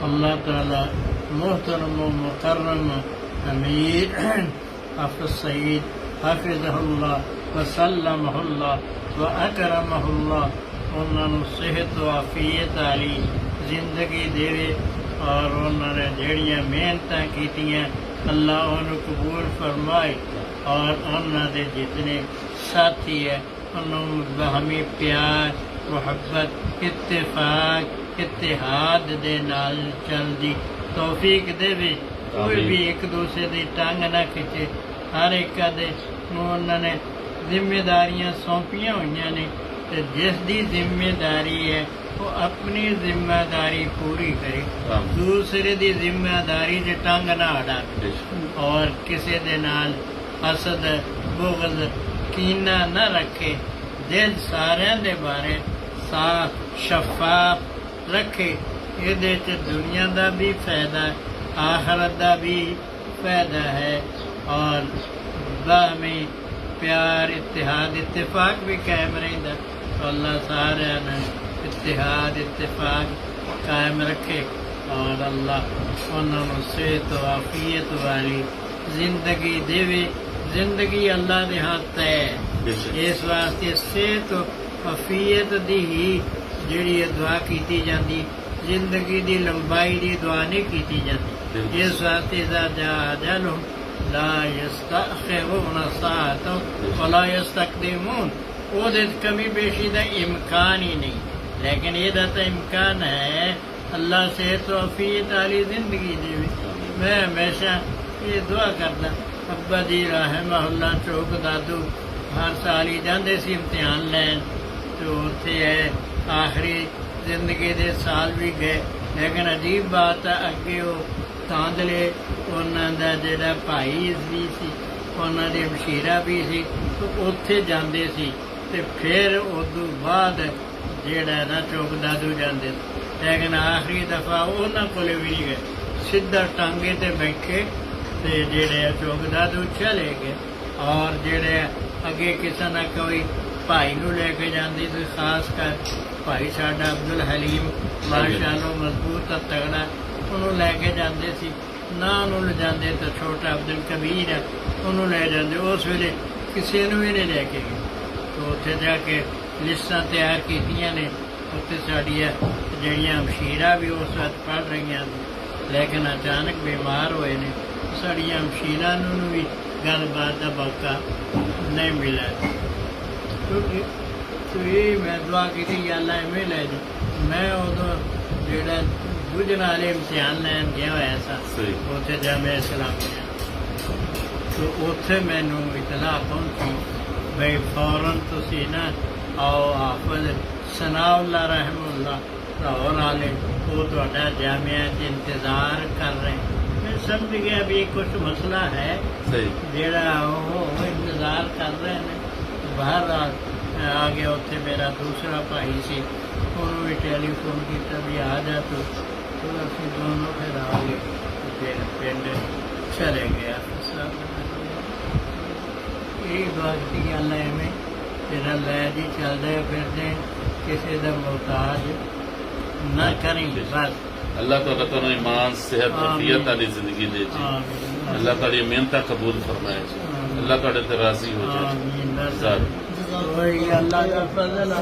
अल्लाह ताला मोहतरम व मुकर्रम अमीर हाफिज़ सईद हाफिज़हुल्लाह व सल्लमहुल्लाह व अकरमहुल्लाह उन्होंने सेहत व आफियत वाली जिंदगी देवे और उन्होंने जड़ियाँ मेहनत कीतियाँ अल्लाह उन्होंने कबूल फरमाए और उन्होंने जितने साथी है उन्होंने बाहमी प्यार मुहब्बत इत्तेफाक इत्तेहाद दे नाल चलदी तौफीक देवे। कोई भी एक दूसरे की टंग ना खिंचे। हर एक दे उन्होंने जिम्मेदारियां सौंपियां हुई ने ते जिसकी जिम्मेदारी है वो अपनी जिम्मेदारी पूरी करे, दूसरे की जिम्मेदारी से टंग ना अड़ावे और किसी दे नाल हसद बुग़्ज़ कीना न रखे। दिल सारिਆਂ दे बारे साफ शफाफ रखे। ये दुनिया का भी फायदा आखरत का भी फायदा है और बाहमी प्यार इत्तेहाद इत्तेफाक भी कायम रहिंदा। तो अल्लाह सारे इत्तेहाद इत्तेफाक कायम रखे और अल्लाह उन्होंने सेहत आफियत वाली जिंदगी देवे। जिंदगी अल्लाह के हाथ है। इस वास्ते सेहत आफियत की ही जी दुआ की जाती, जिंदगी की लंबाई की दुआ नहीं की जाती। इस वास्ते ला यस्तअखिरून साअतन वला यस्तक़दिमून। वो कमी पेशी का इम्कान ही नहीं, लेकिन यदा तो इम्कान है अल्लाह सेहत आफियत वाली जिंदगी देवे। मैं हमेशा ये दुआ करता। अब्बा जी रहमहुल्लाह चौक दादू हर साल ही जाते सी इम्तिहान लैन, तो उत्थे है आखिरी जिंदगी के साल भी गए। लेकिन अजीब बात है अगे वो तांदले उन्होंने जोड़ा भाई भी सी उन्होंने मशीरा भी सी, तो उत्थे जाते सी ते फिर उदू बाद जेड़ा ना चौक दादू जाते। लेकिन आखिरी दफा उन्होंने को भी नहीं गए, सीधा टांगे ते बैठे ते जेड़े चौक दादू चले गए। और जेड़े अगे किसी न कोई भाई नूं लेके जाती थी, खास कर भाई साडा अब्दुल हलीम माशाअल्लाह मजबूत तगड़ा, उन्होंने लैके जाते सी ना उन्होंने ले जाते तो छोटा अब्दुल कबीर है उन्होंने ले जाते। उस वेले किसी भी नहीं लैके गए। तो उत्थे जाके लिस्टां तैयार कीतियां ने, उत्थे साडियां जड़ियां मशीरा भी उस वक्त पढ़ रही, लेकिन अचानक बीमार हुए ने। साडियां मशीरा नूं भी गलबात का मौका नहीं मिला। तो ये मैं दुआ की थी अल्लाह इवें लै जा। मैं उदों जेड़ा गुजरात वाले इम्तिहान लैन गया होया सा उत्थे जामिया इस्लामिया, तो उत्थे मैनू इतला पहुंची बई फौरन तुसी ना आओ हाफिज सनाउल्लाह रहमुल्लाह लाहौर वाले वो तुहाडा जामिया इंतजार कर रहे हैं। मैं समझ गया भी कुछ मसला है जेड़ा वो इंतजार कर रहे हैं। बाहर आ गया। उत्थे मेरा दूसरा भाई सी उन्होंने भी टेलीफोन किया भी आ जा, तो असीं दोनों फिर आ गए, फिर पिंड चले गया। यही दुआ की गल है इवें तेरा लै जी चलते फिरते किसी का मोहताज ना करें। बस अल्लाह ताला तुहानू ईमान सेहत आफियत वाली जिंदगी दे जी। अल्लाह ताली मेहनत कबूल फरमाए जी। अल्लाह तुहाडे ते राजी हो जाए। अल्लाह का फजल।